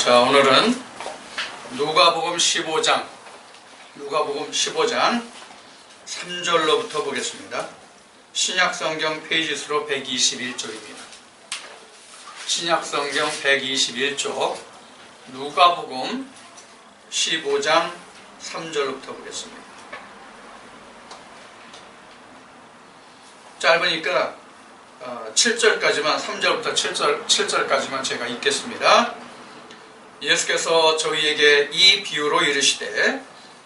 자, 오늘은 누가복음 15장 3절로부터 보겠습니다. 신약성경 페이지 수로 121쪽입니다. 신약성경 121쪽 누가복음 15장 3절로부터 보겠습니다. 짧으니까 7절까지만 3절부터 7절까지만 제가 읽겠습니다. 예수께서 저희에게 이 비유로 이르시되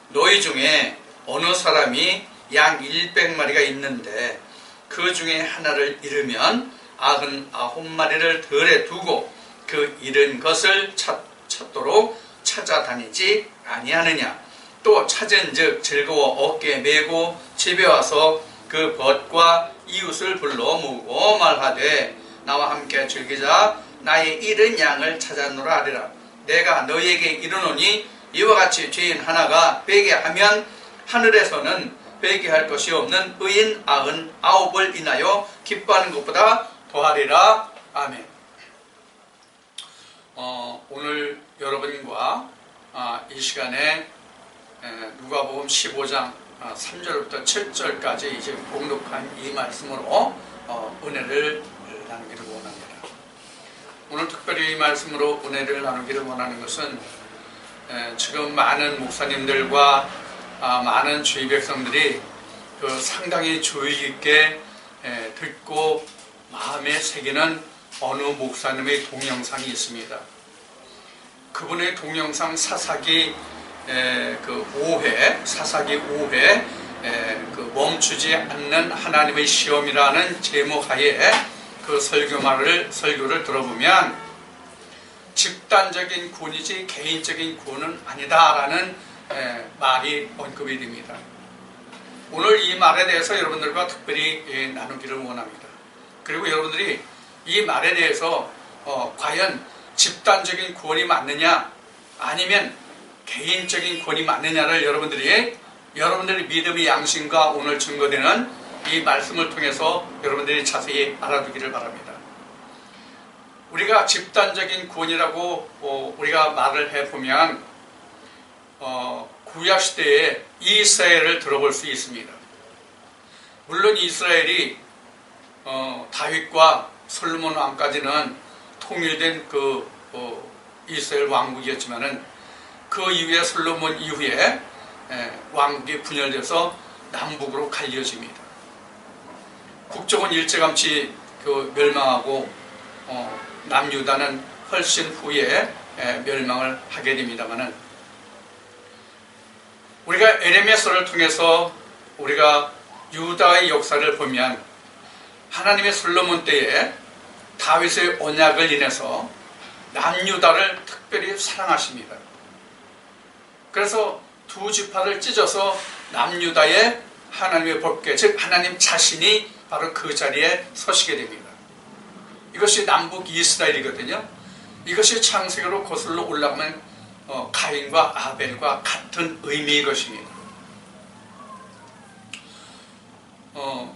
너희 중에 어느 사람이 양 100마리가 있는데 그 중에 하나를 잃으면 99마리를 들에 두고 그 잃은 것을 찾도록 찾아다니지 아니하느냐. 또 찾은즉 즐거워 어깨에 메고 집에 와서 그 벗과 이웃을 불러 모으고 말하되 나와 함께 즐기자. 나의 잃은 양을 찾았노라 하리라. 내가 너희에게 이르노니 이와 같이 죄인 하나가 회개하면 하늘에서는 회개할 것이 없는 의인 99을 인하여 기뻐하는 것보다 더하리라. 아멘. 오늘 여러분과 이 시간에 누가복음 15장 3절부터 7절까지 이제 공독한 이 말씀으로 은혜를 나누기를 원합니다. 오늘 특별히 이 말씀으로 은혜를 나누기를 원하는 것은 지금 많은 목사님들과 많은 주의 백성들이 상당히 주의 깊게 듣고 마음에 새기는 어느 목사님의 동영상이 있습니다. 그분의 동영상 사사기 5회 멈추지 않는 하나님의 시험이라는 제목하에 그 설교를 들어보면 집단적인 구원이지 개인적인 구원은 아니다라는 말이 언급이 됩니다. 오늘 이 말에 대해서 여러분들과 특별히 나누기를 원합니다. 그리고 여러분들이 이 말에 대해서 과연 집단적인 구원이 맞느냐 아니면 개인적인 구원이 맞느냐를 여러분들의 믿음의 양심과 오늘 증거되는 이 말씀을 통해서 여러분들이 자세히 알아두기를 바랍니다. 우리가 집단적인 구원이라고 우리가 말을 해보면 구약시대에 이스라엘을 들어볼 수 있습니다. 물론 이스라엘이 다윗과 솔로몬 왕까지는 통일된 이스라엘 왕국이었지만은 그 이후에 솔로몬 이후에 왕국이 분열돼서 남북으로 갈려집니다. 북쪽은 일찌감치 멸망하고 남유다는 훨씬 후에 멸망을 하게 됩니다만은 우리가 에레미야서를 통해서 우리가 유다의 역사를 보면 하나님의 솔로몬 때에 다윗의 언약을 인해서 남유다를 특별히 사랑하십니다. 그래서 두 지파를 찢어서 남유다의 하나님의 법궤, 즉 하나님 자신이 바로 그 자리에 서시게 됩니다. 이것이 남북 이스라엘이거든요. 이것이 창세기로 거슬러 올라가면 가인과 아벨과 같은 의미의 것입니다.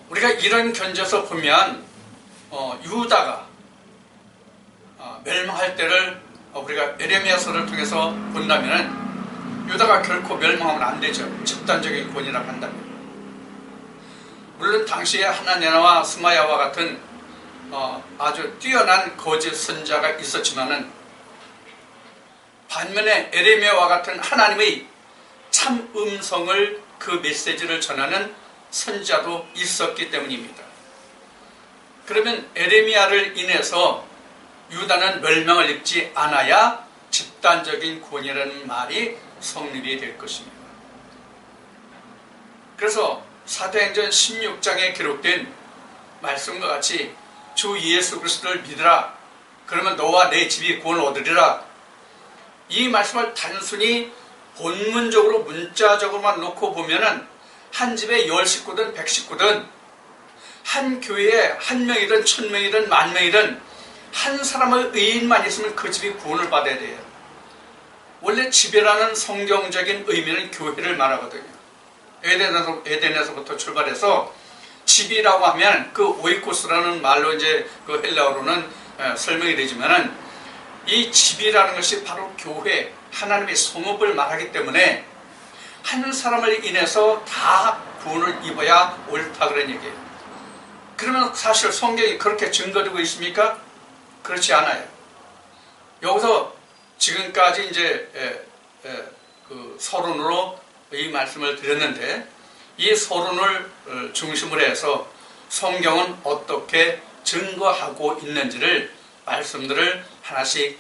우리가 이런 견지에서 보면 유다가 멸망할 때를 우리가 에레미야서를 통해서 본다면 유다가 결코 멸망하면 안 되죠. 집단적인 구원이라고 한다면. 물론 당시에 하나냐와 스마야와 같은 아주 뛰어난 거짓 선자가 있었지만은 반면에 에레미야와 같은 하나님의 참 음성을 그 메시지를 전하는 선자도 있었기 때문입니다. 그러면 에레미야를 인해서 유다는 멸망을 입지 않아야 집단적인 구원이라는 말이 성립이 될 것입니다. 그래서 사도행전 16장에 기록된 말씀과 같이 주 예수 그리스도를 믿으라. 그러면 너와 내 집이 구원을 얻으리라. 이 말씀을 단순히 본문적으로 문자적으로만 놓고 보면은 한 집에 10식구든 100식구든 한 교회에 1명이든 1000명이든 10,000명이든 한 사람의 의인만 있으면 그 집이 구원을 받아야 돼요. 원래 집이라는 성경적인 의미는 교회를 말하거든요. 에덴에서부터 출발해서 집이라고 하면 그 오이코스라는 말로 이제 그 헬라어로는 설명이 되지만은 이 집이라는 것이 바로 교회, 하나님의 성읍을 말하기 때문에 한 사람을 인해서 다 구원을 입어야 옳다 그런 얘기예요. 그러면 사실 성경이 그렇게 증거되고 있습니까? 그렇지 않아요. 여기서 지금까지 이제 그 서론으로 이 말씀을 드렸는데, 이 서론을 중심으로 해서 성경은 어떻게 증거하고 있는지를 말씀들을 하나씩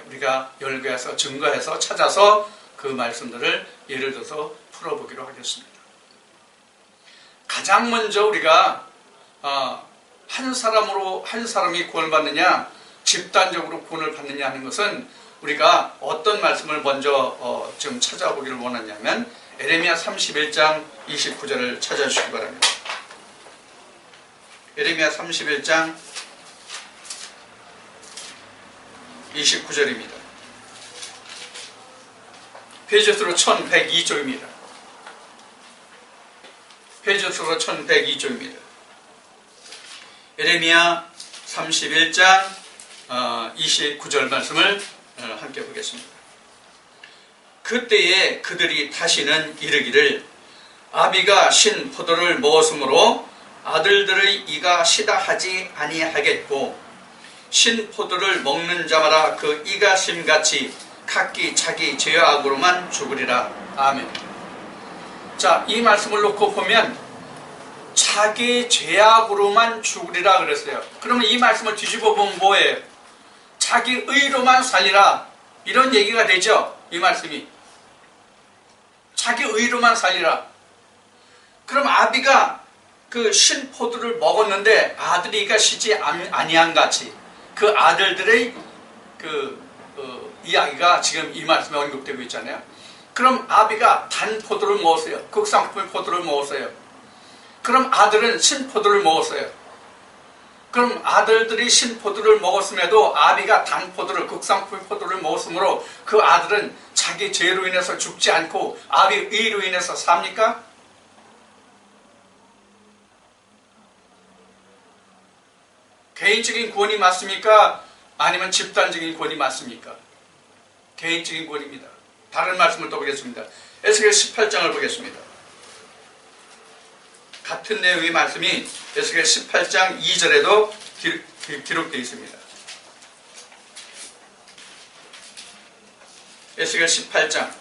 우리가 열거해서 증거해서 찾아서 그 말씀들을 예를 들어서 풀어보기로 하겠습니다. 가장 먼저 우리가 한 사람이 구원을 받느냐, 집단적으로 구원을 받느냐 하는 것은 우리가 어떤 말씀을 먼저 좀 찾아보기를 원하냐면 에레미야 31장 29절을 찾아주시기 바랍니다. 에레미야 31장 29절입니다. 페이지 수로 1102쪽입니다. 페이지 수로 1102쪽입니다. 에레미야 31장 29절 말씀을 함께 보겠습니다. 그때에 그들이 다시는 이르기를 아비가 신 포도를 먹었으므로 아들들의 이가 시다 하지 아니하겠고 신 포도를 먹는 자마다 그 이가 심같이 각기 자기 죄악으로만 죽으리라. 아멘. 자, 이 말씀을 놓고 보면 자기 죄악으로만 죽으리라 그랬어요. 그러면 이 말씀을 뒤집어 보면 뭐예요? 자기 의로만 살리라, 이런 얘기가 되죠. 이 말씀이 자기 의로만 살리라. 그럼 아비가 그 신포도를 먹었는데 아들이가 시지 아니한 같이 그 아들들의 이야기가 지금 이 말씀에 언급되고 있잖아요. 그럼 아비가 단 포도를 먹었어요. 극상품의 포도를 먹었어요. 그럼 아들은 신포도를 먹었어요. 그럼 아들들이 신포도를 먹었음에도 아비가 단 포도를, 극상품의 포도를 먹었으므로 그 아들은 자기 죄로 인해서 죽지 않고 아비 의로 인해서 삽니까? 개인적인 구원이 맞습니까? 아니면 집단적인 구원이 맞습니까? 개인적인 구원입니다. 다른 말씀을 또 보겠습니다. 에스겔 18장을 보겠습니다. 같은 내용의 말씀이 에스겔 18장 2절에도 기록되어 있습니다. 에스겔 18장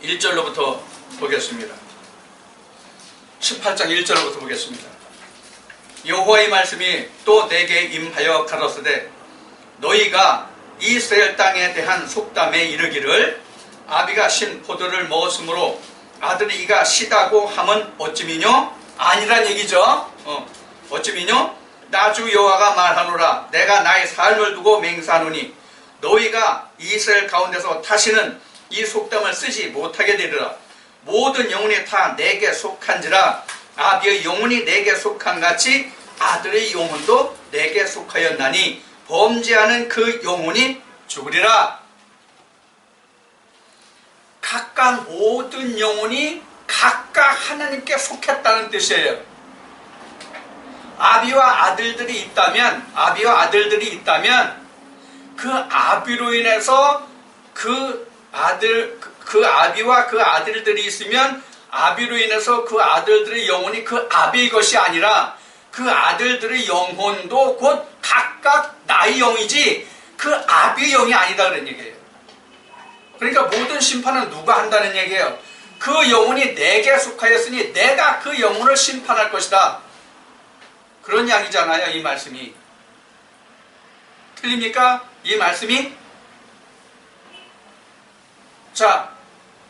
1절로부터 보겠습니다. 18장 1절로부터 보겠습니다. 여호와의 말씀이 또 내게 임하여 가로쓰되 너희가 이스라엘 땅에 대한 속담에 이르기를 아비가 신 포도를 먹었으므로 아들이 이가 시다고 함은 어찌미뇨? 아니란 얘기죠. 어찌미뇨? 나주 여호와가 말하노라. 내가 나의 삶을 두고 맹세하노니 너희가 이스라엘 가운데서 다시는 이 속담을 쓰지 못하게 되리라. 모든 영혼이 다 내게 속한지라. 아비의 영혼이 내게 속한 같이 아들의 영혼도 내게 속하였나니 범죄하는 그 영혼이 죽으리라. 각각 모든 영혼이 각각 하나님께 속했다는 뜻이에요. 아비와 아들들이 있다면 그 아비로 인해서 그 아비와 그 아들들이 있으면 아비로 인해서 그 아들들의 영혼이 그 아비의 것이 아니라 그 아들들의 영혼도 곧 각각 나의 영이지 그 아비의 영이 아니다 그런 얘기예요. 그러니까 모든 심판은 누가 한다는 얘기예요. 그 영혼이 내게 속하였으니 내가 그 영혼을 심판할 것이다. 그런 이야기잖아요. 이 말씀이. 틀립니까? 이 말씀이? 자,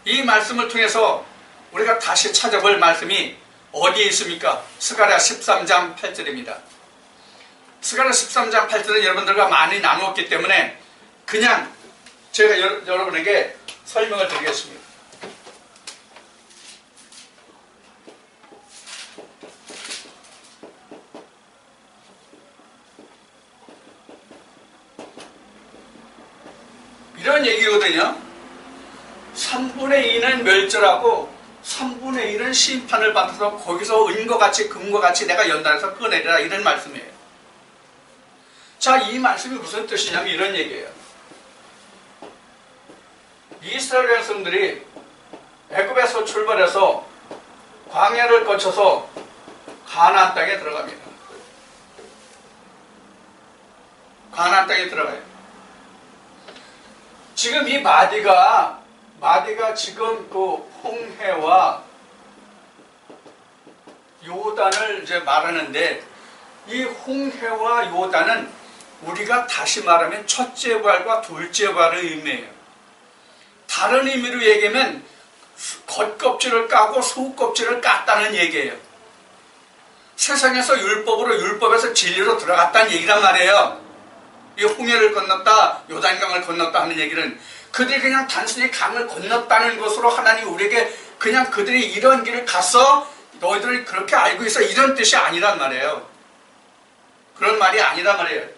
이 말씀을 통해서 우리가 다시 찾아볼 말씀이 어디에 있습니까? 스가랴 13장 8절입니다. 스가랴 13장 8절은 여러분들과 많이 나누었기 때문에 그냥 제가 여러분에게 설명을 드리겠습니다. 이런 얘기거든요. 3분의 2는 멸절하고 3분의 1은 심판을 받아서 거기서 은과 같이 금과 같이 내가 연단해서 꺼내리라, 이런 말씀이에요. 자, 이 말씀이 무슨 뜻이냐면 이런 얘기예요. 이스라엘 백성들이 애굽에서 출발해서 광야를 거쳐서 가나안 땅에 들어갑니다. 가나안 땅에 들어가요. 지금 이 마디가 지금 그 홍해와 요단을 이제 말하는데, 이 홍해와 요단은 우리가 다시 말하면 첫째 부활과 둘째 부활을 의미해요. 다른 의미로 얘기하면 겉껍질을 까고 속껍질을 깠다는 얘기예요. 세상에서 율법에서 진리로 들어갔다는 얘기란 말이에요. 이 홍해를 건넜다, 요단강을 건넜다 하는 얘기는 그들이 그냥 단순히 강을 건넜다는 것으로 하나님 우리에게 그냥 그들이 이런 길을 갔어, 너희들이 그렇게 알고 있어, 이런 뜻이 아니란 말이에요. 그런 말이 아니란 말이에요.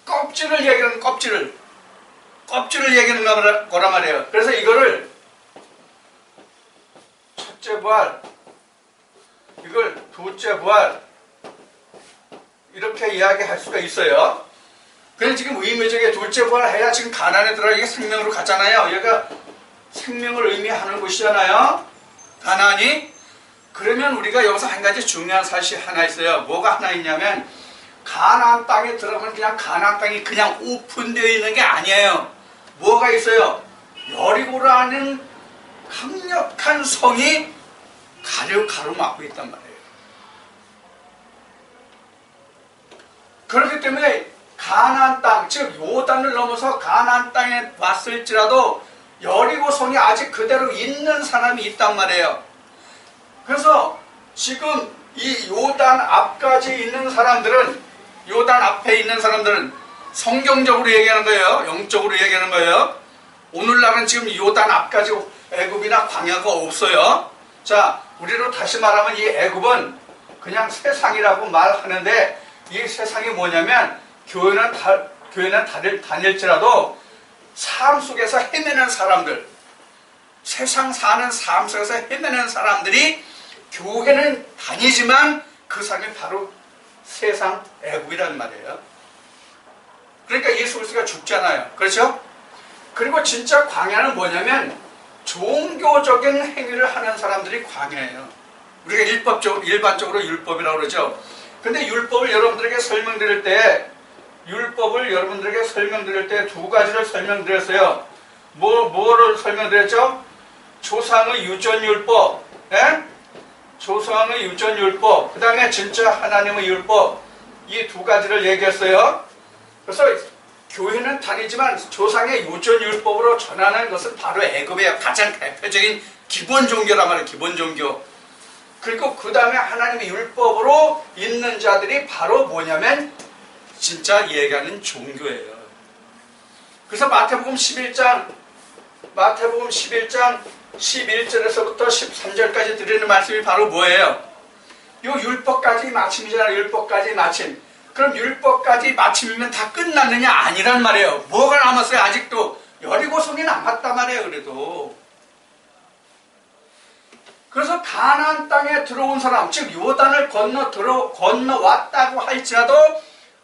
껍질을 얘기하는 껍질을 얘기하는 거란 말이에요. 그래서 이거를 첫째 부활, 이걸 둘째 부활, 이렇게 이야기할 수가 있어요. 그래서 지금 의미적인 둘째 부활 해야 지금 가나안에 들어가기 생명으로 갔잖아요. 얘가 생명을 의미하는 곳이잖아요, 가나안이. 그러면 우리가 여기서 한 가지 중요한 사실이 하나 있어요. 뭐가 하나 있냐면, 가나안 땅에 들어가면 그냥 가나안 땅이 그냥 오픈되어 있는 게 아니에요. 뭐가 있어요? 여리고라는 강력한 성이 가로막고 있단 말이에요. 그렇기 때문에 가나안 땅, 즉 요단을 넘어서 가나안 땅에 왔을지라도 여리고 성이 아직 그대로 있는 사람이 있단 말이에요. 그래서 지금 이 요단 앞까지 있는 사람들은, 요단 앞에 있는 사람들은 성경적으로 얘기하는 거예요. 영적으로 얘기하는 거예요. 오늘날은 지금 요단 앞까지 애굽이나 광야가 없어요. 자, 우리로 다시 말하면 이 애굽은 그냥 세상이라고 말하는데, 이 세상이 뭐냐면 교회는 다닐지라도 삶 속에서 헤매는 사람들, 세상 사는 삶 속에서 헤매는 사람들이 교회는 다니지만 그 사람이 바로 세상 애굽이란 말이에요. 그러니까 예수 그리스도가 죽잖아요. 그렇죠? 그리고 진짜 광야는 뭐냐면 종교적인 행위를 하는 사람들이 광야예요. 우리가 일반적으로 율법이라고 그러죠. 근데 율법을 여러분들에게 설명드릴 때 두 가지를 설명드렸어요. 뭐를 설명드렸죠? 조상의 유전율법, 조상의 유전율법, 그 다음에 진짜 하나님의 율법, 이 두 가지를 얘기했어요. 그래서 교회는 다니지만 조상의 유전율법으로 전하는 것은 바로 애굽의 가장 대표적인 기본 종교란 말이에요. 기본 종교. 그리고 그 다음에 하나님의 율법으로 있는 자들이 바로 뭐냐면 진짜 얘기하는 종교예요. 그래서 마태복음 11장 11절에서부터 13절까지 드리는 말씀이 바로 뭐예요? 이 율법까지 마침이잖아요. 율법까지 마침. 그럼 율법까지 마침이면 다 끝났느냐? 아니란 말이에요. 뭐가 남았어요? 아직도 여리고성이 남았단 말이에요. 그래도. 그래서 가나안 땅에 들어온 사람, 즉 요단을 건너왔다고 할지라도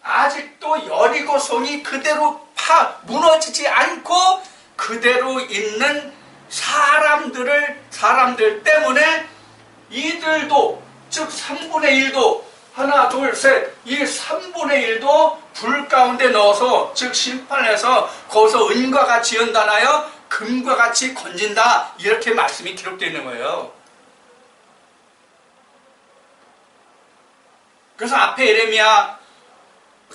아직도 여리고성이 그대로 무너지지 않고 그대로 있는 사람들 때문에 이들도, 즉 3분의 1도, 하나 둘 셋, 이 3분의 1도 불 가운데 넣어서, 즉 심판해서 거기서 은과 같이 연단하여 금과 같이 건진다, 이렇게 말씀이 기록되어 있는 거예요. 그래서 앞에 예레미야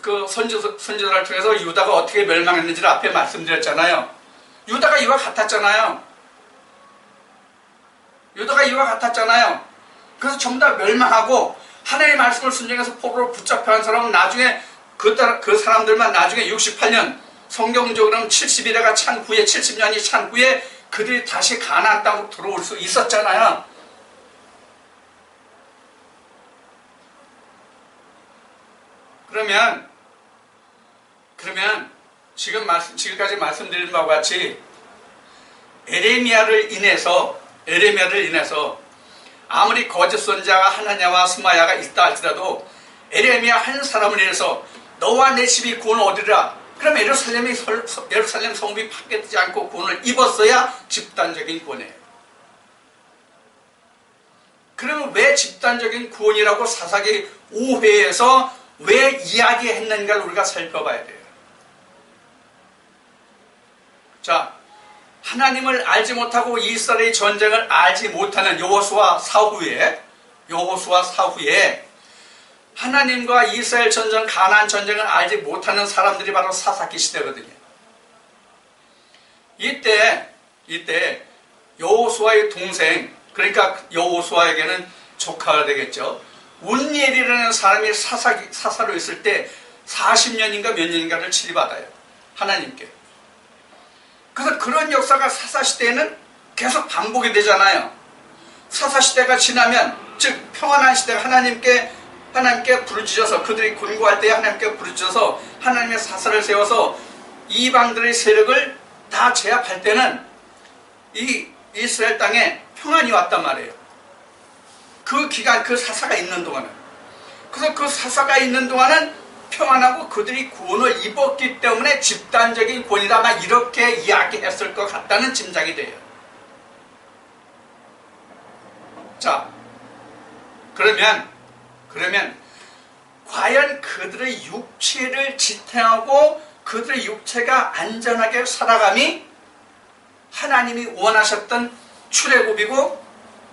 그 선지자를 통해서 유다가 어떻게 멸망했는지를 앞에 말씀드렸잖아요. 유다가 이와 같았잖아요. 그래서 전부 다 멸망하고 하나님의 말씀을 순종해서 포로로 붙잡혀간 사람은 나중에 그 사람들만 나중에 68년, 성경적으로는 70일에가 찬 후에, 70년이 찬 후에 그들이 다시 가나안 땅으로 들어올 수 있었잖아요. 그러면 지금까지 말씀드린 바와 같이 에레미야를 인해서 아무리 거짓 선지자가 하나냐와 스마야가 있다 할지라도 에레미야 한 사람을 인해서 너와 내 집이 구원을 얻으리라. 그러면 예루살렘 성읍이 파괴되지 않고 구원을 입었어야 집단적인 구원이에요. 그러면 왜 집단적인 구원이라고 사사기 5회에서 왜 이야기했는가를 우리가 살펴봐야 돼요. 자, 하나님을 알지 못하고 이스라엘의 전쟁을 알지 못하는 여호수아 사후에 하나님과 이스라엘 전쟁, 가나안 전쟁을 알지 못하는 사람들이 바로 사사기 시대거든요. 이때 여호수아의 동생, 그러니까 여호수아에게는 조카가 되겠죠. 운니엘이라는 사람이 사사로 있을 때 40년인가 몇 년인가를 치리받아요. 하나님께. 그래서 그런 역사가 사사시대에는 계속 반복이 되잖아요. 사사시대가 지나면, 즉 평안한 시대가 하나님께 부르짖어서, 그들이 곤고할 때 하나님께 부르짖어서 하나님의 사사를 세워서 이방들의 세력을 다 제압할 때는 이 이스라엘 땅에 평안이 왔단 말이에요. 그 기간, 그 사사가 있는 동안은. 그래서 그 사사가 있는 동안은 평안하고 그들이 구원을 입었기 때문에 집단적인 구원이다, 막 이렇게 이야기했을 것 같다는 짐작이 돼요. 자, 그러면 과연 그들의 육체를 지탱하고 그들의 육체가 안전하게 살아감이 하나님이 원하셨던 출애굽이고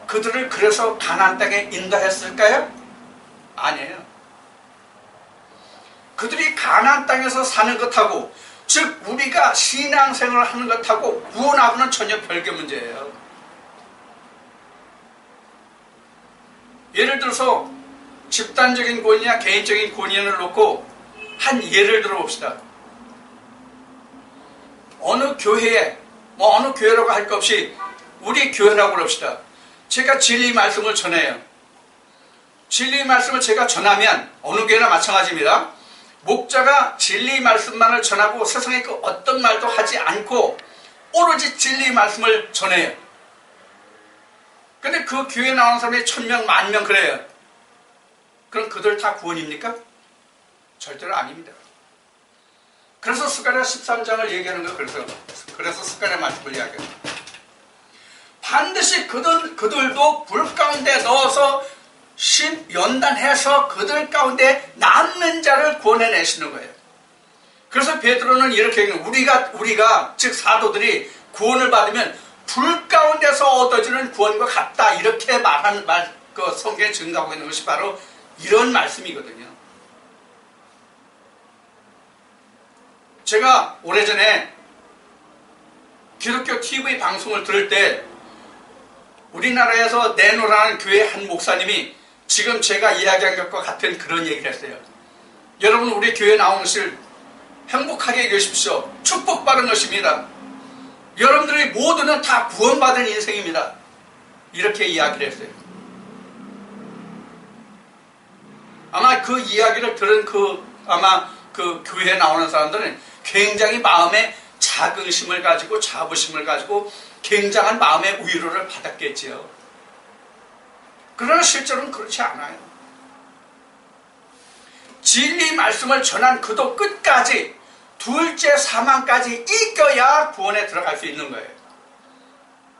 그들을 그래서 가나안 땅에 인도했을까요? 아니에요. 그들이 가나안 땅에서 사는 것하고, 즉 우리가 신앙생활을 하는 것하고 구원하고는 전혀 별개 문제예요. 예를 들어서 집단적인 구원이냐 개인적인 구원이냐를 놓고 한 예를 들어봅시다. 어느 교회에, 어느 교회라고 할 것 없이 우리 교회라고 합시다. 제가 진리 말씀을 전해요. 진리 말씀을 제가 전하면 어느 교회나 마찬가지입니다. 목자가 진리 말씀만을 전하고 세상에 그 어떤 말도 하지 않고 오로지 진리 말씀을 전해요. 근데 그 교회에 나오는 사람이 1000명, 10,000명 그래요. 그럼 그들 다 구원입니까? 절대로 아닙니다. 그래서 스가랴 13장을 얘기하는 거예요. 그래서 스가랴 말씀을 이야기해요. 반드시 그들도 불 가운데 넣어서 연단해서 그들 가운데 남는 자를 구원해내시는 거예요. 그래서 베드로는 이렇게 얘기해요. 우리가 즉 사도들이 구원을 받으면 불 가운데서 얻어지는 구원과 같다, 이렇게 말하는 그 성경에 증거하고 있는 것이 바로 이런 말씀이거든요. 제가 오래전에 기독교 TV 방송을 들을 때 우리나라에서 내노라는 교회 한 목사님이 지금 제가 이야기한 것과 같은 그런 얘기를 했어요. 여러분, 우리 교회에 나오는 것을 행복하게 계십시오. 축복받은 것입니다. 여러분들의 모두는 다 구원받은 인생입니다. 이렇게 이야기를 했어요. 아마 그 이야기를 들은 그 교회에 나오는 사람들은 굉장히 마음에 자긍심을 가지고 자부심을 가지고 굉장한 마음의 위로를 받았겠지요. 그러나 실제로는 그렇지 않아요. 진리 말씀을 전한 그도 끝까지 둘째 사망까지 이겨야 구원에 들어갈 수 있는 거예요.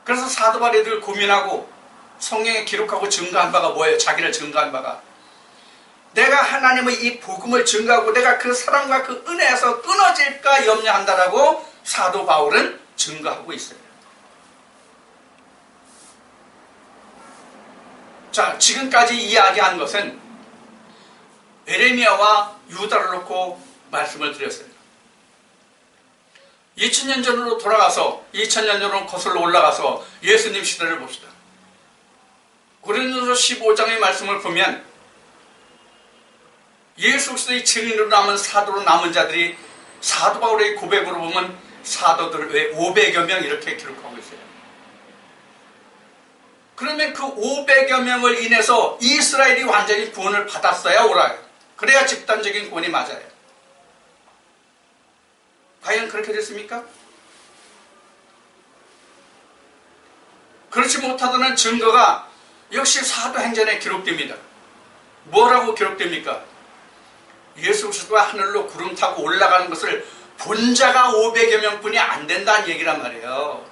그래서 사도 바울이 고민하고 성경에 기록하고 증거한 바가 뭐예요? 자기를 증거한 바가, 내가 하나님의 이 복음을 증거하고 내가 그 사랑과 그 은혜에서 끊어질까 염려한다라고 사도 바울은 증거하고 있어요. 자, 지금까지 이야기한 것은 에레미야와 유다를 놓고 말씀을 드렸어요. 2000년 전으로 돌아가서 2000년 전으로 거슬러 올라가서 예수님 시대를 봅시다. 고린도서 15장의 말씀을 보면 예수 그리스도의 증인으로 남은 사도로 남은 자들이 사도 바울의 고백으로 보면 사도들 외 500여 명 이렇게 기록하고 있어요. 그러면 그 500여 명을 인해서 이스라엘이 완전히 구원을 받았어야 오라요. 그래야 집단적인 구원이 맞아요. 과연 그렇게 됐습니까? 그렇지 못하다는 증거가 역시 사도행전에 기록됩니다. 뭐라고 기록됩니까? 예수 그리스도가 하늘로 구름 타고 올라가는 것을 본 자가 500여 명뿐이 안 된다는 얘기란 말이에요.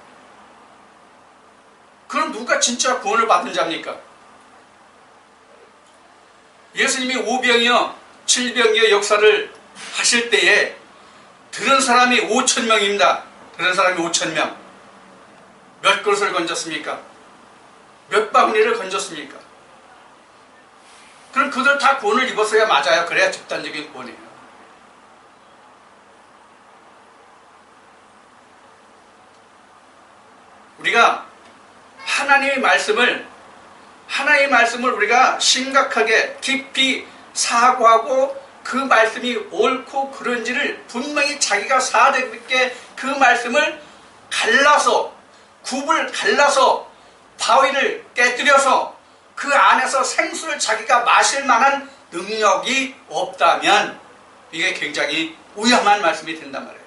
그럼 누가 진짜 구원을 받은 자입니까? 예수님이 오병이어 7병이어 역사를 하실 때에 들은 사람이 5,000명입니다. 들은 사람이 5,000명. 몇 그릇을 건졌습니까? 몇 바구니를 건졌습니까? 그럼 그들 다 구원을 입었어야 맞아요. 그래야 집단적인 구원이에요. 우리가 하나님의 말씀을 우리가 심각하게 깊이 사고하고 그 말씀이 옳고 그른지를 분명히 자기가 사대롭게 그 말씀을 갈라서 굽을 갈라서 바위를 깨뜨려서 그 안에서 생수를 자기가 마실 만한 능력이 없다면 이게 굉장히 위험한 말씀이 된단 말이에요.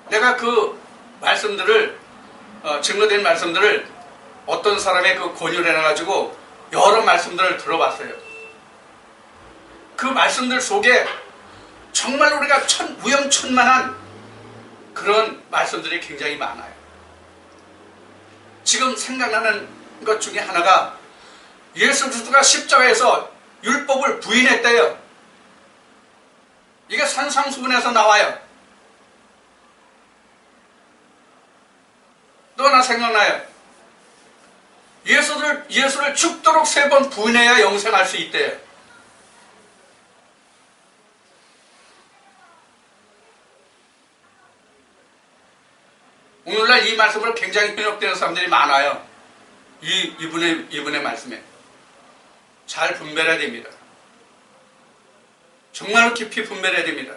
내가 그 말씀들을 증거된 말씀들을 어떤 사람의 그 권유를 해가지고 여러 말씀들을 들어봤어요. 그 말씀들 속에 정말 우리가 위험천만한 그런 말씀들이 굉장히 많아요. 지금 생각나는 것 중에 하나가 예수 그리스도가 십자가에서 율법을 부인했대요. 이게 산상수훈에서 나와요. 또 하나 생각나요. 예수를 죽도록 3번 부인해야 영생할 수 있대요. 오늘날 이 말씀으로 굉장히 현혹되는 사람들이 많아요. 이분의 말씀에. 잘 분별해야 됩니다. 정말로 깊이 분별해야 됩니다.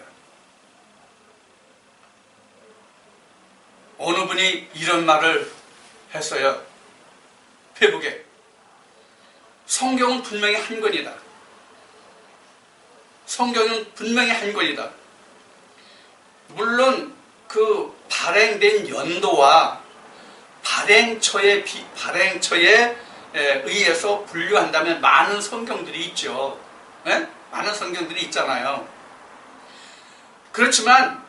어느 분이 이런 말을 했어요. 페북에. 성경은 분명히 한 권이다. 성경은 분명히 한 권이다. 물론 그 발행된 연도와 발행처에 의해서 분류한다면 많은 성경들이 있죠. 네? 많은 성경들이 있잖아요. 그렇지만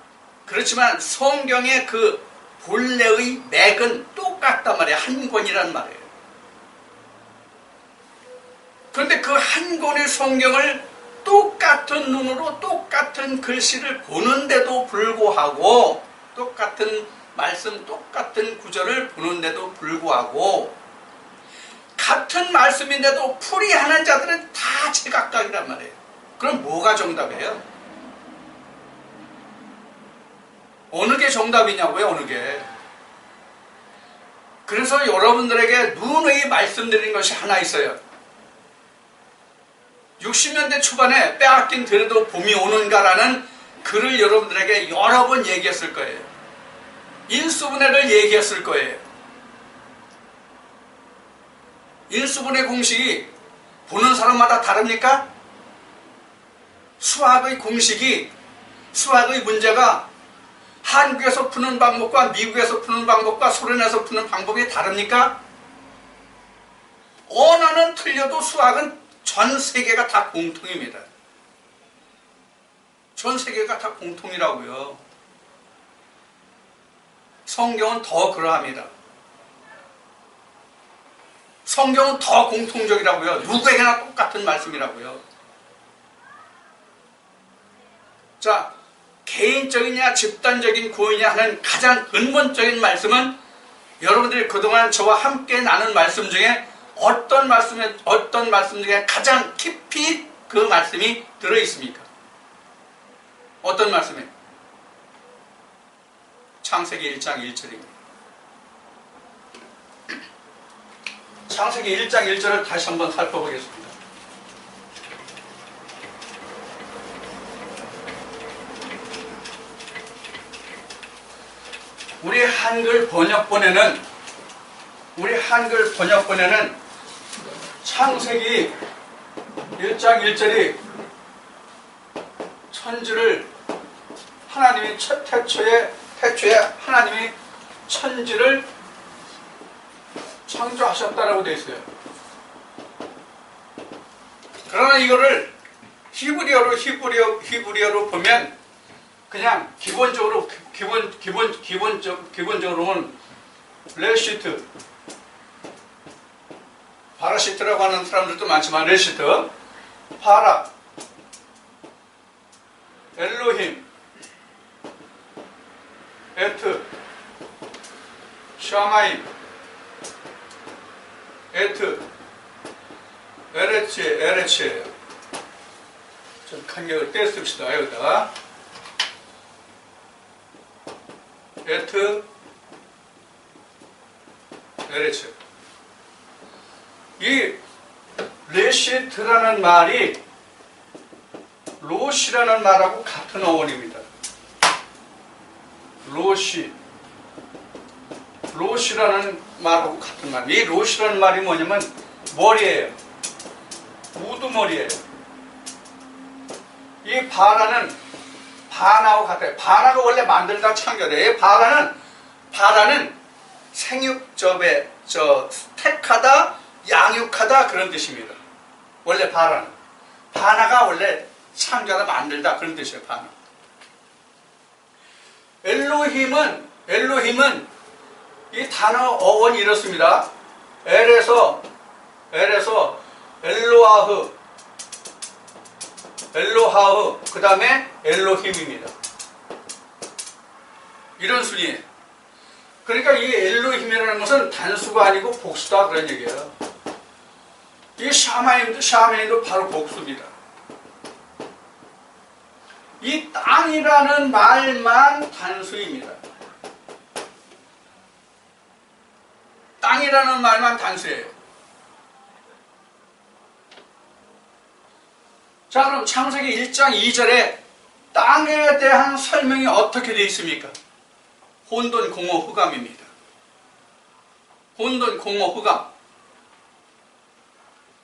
성경의 그 본래의 맥은 똑같단 말이에요. 한 권이란 말이에요. 그런데 그 한 권의 성경을 똑같은 눈으로 똑같은 글씨를 보는데도 불구하고 똑같은 말씀, 똑같은 구절을 보는데도 불구하고 같은 말씀인데도 풀이하는 자들은 다 제각각이란 말이에요. 그럼 뭐가 정답이에요? 어느 게 정답이냐고요? 어느 게. 그래서 여러분들에게 누누이 말씀드린 것이 하나 있어요. 60년대 초반에 빼앗긴 들에도 봄이 오는가라는 글을 여러분들에게 여러 번 얘기했을 거예요. 인수분해를 얘기했을 거예요. 인수분해 공식이 보는 사람마다 다릅니까? 수학의 문제가 한국에서 푸는 방법과 미국에서 푸는 방법과 소련에서 푸는 방법이 다릅니까? 언어는 틀려도 수학은 전 세계가 다 공통입니다. 전 세계가 다 공통이라고요. 성경은 더 그러합니다. 성경은 더 공통적이라고요. 누구에게나 똑같은 말씀이라고요. 자, 개인적이냐 집단적인 구원이냐 하는 가장 근본적인 말씀은 여러분들이 그동안 저와 함께 나눈 말씀 중에 어떤 말씀 중에 가장 깊이 그 말씀이 들어있습니까? 어떤 말씀이에요? 창세기 1장 1절입니다. 창세기 1장 1절을 다시 한번 살펴보겠습니다. 우리 한글 번역본에는 창세기 1장 1절이 천지를 하나님이 태초에 하나님이 천지를 창조하셨다라고 되어 있어요. 그러나 이거를 히브리어로 보면 그냥 기본적으로는 레시트, 바라시트라고 하는 사람들도 많지만 레시트, 바라, 엘로힘, 에트, 샤마임, 에트, 에레치예요. 좀 간격을 떼씁시다. 여기다가 에트, 에레치. 이 레시트라는 말이 로시라는 말하고 같은 어원입니다. 로시라는 말하고 같은 말. 이 로시라는 말이 뭐냐면 머리예요. 우두머리예요. 이 바라는 바나하고 같아요. 바나가 원래 만들다 창조돼요. 바라는 생육접에 택하다, 양육하다 그런 뜻입니다. 원래 바나가 원래 창조하다 만들다 그런 뜻이에요. 바나. 엘로힘은 이 단어 어원이 이렇습니다. 엘에서 엘로하흐 그 다음에 엘로힘입니다. 이런 순이에요. 그러니까 이 엘로힘이라는 것은 단수가 아니고 복수다 그런 얘기예요. 이 샤마임도 바로 복수입니다. 이 땅이라는 말만 단수입니다. 땅이라는 말만 단수예요. 자, 그럼 창세기 1장 2절에 땅에 대한 설명이 어떻게 되어 있습니까? 혼돈, 공허, 흑암입니다. 혼돈, 공허, 흑암.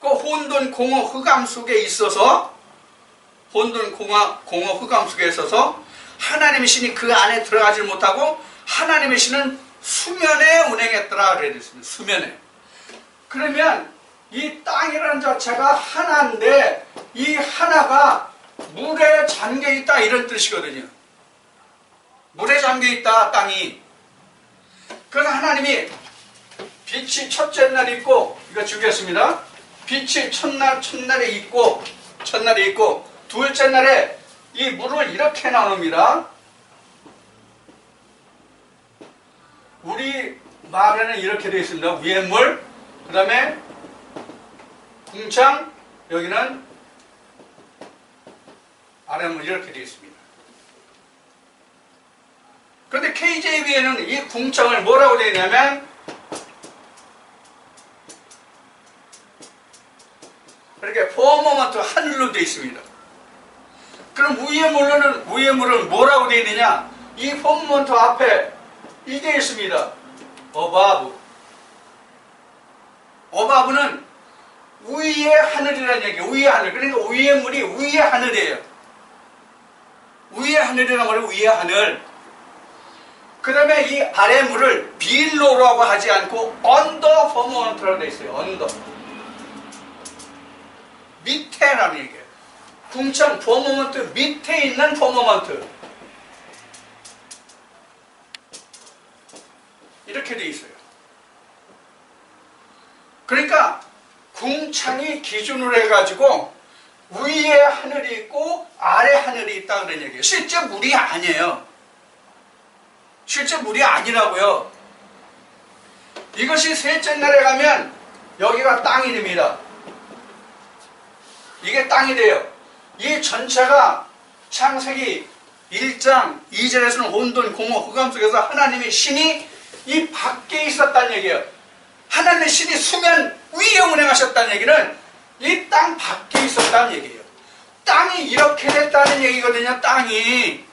그 혼돈, 공허, 흑암 속에 있어서 혼돈, 공허, 흑암 속에 있어서 하나님의 신이 그 안에 들어가지 못하고 하나님의 신은 수면에 운행했더라 그래야 됐습니다. 수면에. 그러면 이 땅이라는 자체가 하나인데 이 하나가 물에 잠겨있다 이런 뜻이거든요. 물에 잠겨있다 땅이. 그래서 하나님이 빛이 첫째 날 있고, 이거 주겠습니다. 빛이 첫날에 있고 둘째 날에 이 물을 이렇게 나눕니다. 우리 말에는 이렇게 되어 있습니다. 위에 물, 그 다음에 궁창, 여기는 아래 물 이렇게 되어 있습니다. 그런데 KJV에는 이 궁창을 뭐라고 되어 있냐면 이렇게 포머먼트 하늘로 되어 있습니다. 그럼 위에 물은 뭐라고 되어 있느냐? 이 포머먼트 앞에 이게 있습니다. 어바브는 위의 하늘이라는 얘기예요. 위의 하늘. 그러니까 위의 물이 위의 하늘이에요. 위의 하늘이란 말이 위의 하늘. 그 다음에 이 아래 물을 빌로라고 하지 않고 언더 포머먼트라고 되어 있어요. 언더. 밑에라는 얘기예요. 궁창 포머먼트 밑에 있는 포머먼트. 이렇게 되어 있어요. 그러니까 궁창이 기준으로 해가지고 위에 하늘이 있고 아래 하늘이 있다 그런 얘기예요. 실제 물이 아니에요. 실제 물이 아니라고요. 이것이 셋째 날에 가면 여기가 땅이 됩니다. 이게 땅이 돼요. 이 전체가 창세기 1장 2절에서는 혼돈, 공허, 흑암 속에서 하나님의 신이 이 밖에 있었다는 얘기예요. 하나님의 신이 수면 위에 운행하셨다는 얘기는 이 땅 밖에 있었다는 얘기예요. 땅이 이렇게 됐다는 얘기거든요. 땅이.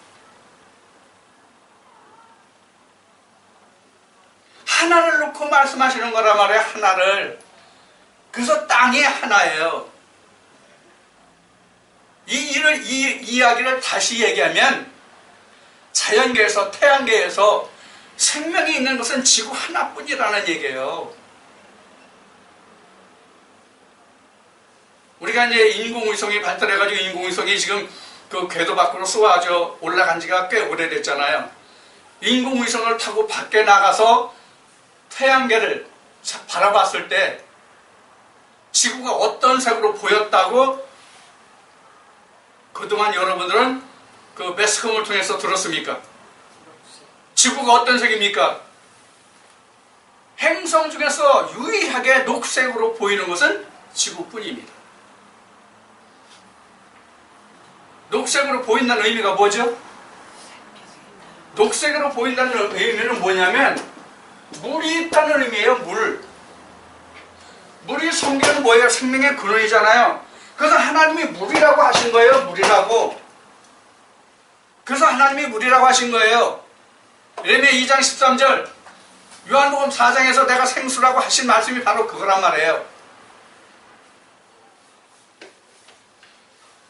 하나를 놓고 말씀하시는 거란 말이에요. 하나를. 그래서 땅이 하나예요. 이 이야기를 다시 얘기하면 자연계에서 태양계에서 생명이 있는 것은 지구 하나뿐이라는 얘기예요. 우리가 이제 인공위성이 발달해가지고 인공위성이 지금 그 궤도 밖으로 쏘아져 올라간 지가 꽤 오래됐잖아요. 인공위성을 타고 밖에 나가서 태양계를 바라봤을 때 지구가 어떤 색으로 보였다고 그동안 여러분들은 그 매스컴을 통해서 들었습니까? 지구가 어떤 색입니까? 행성 중에서 유일하게 녹색으로 보이는 것은 지구뿐입니다. 녹색으로 보인다는 의미가 뭐죠? 녹색으로 보인다는 의미는 뭐냐면 물이 있다는 의미예요. 물이 성경은 뭐예요? 생명의 근원이잖아요. 그래서 하나님이 물이라고 하신 거예요. 물이라고. 그래서 하나님이 물이라고 하신 거예요. 예레미야 2장 13절, 요한복음 4장에서 내가 생수라고 하신 말씀이 바로 그거란 말이에요.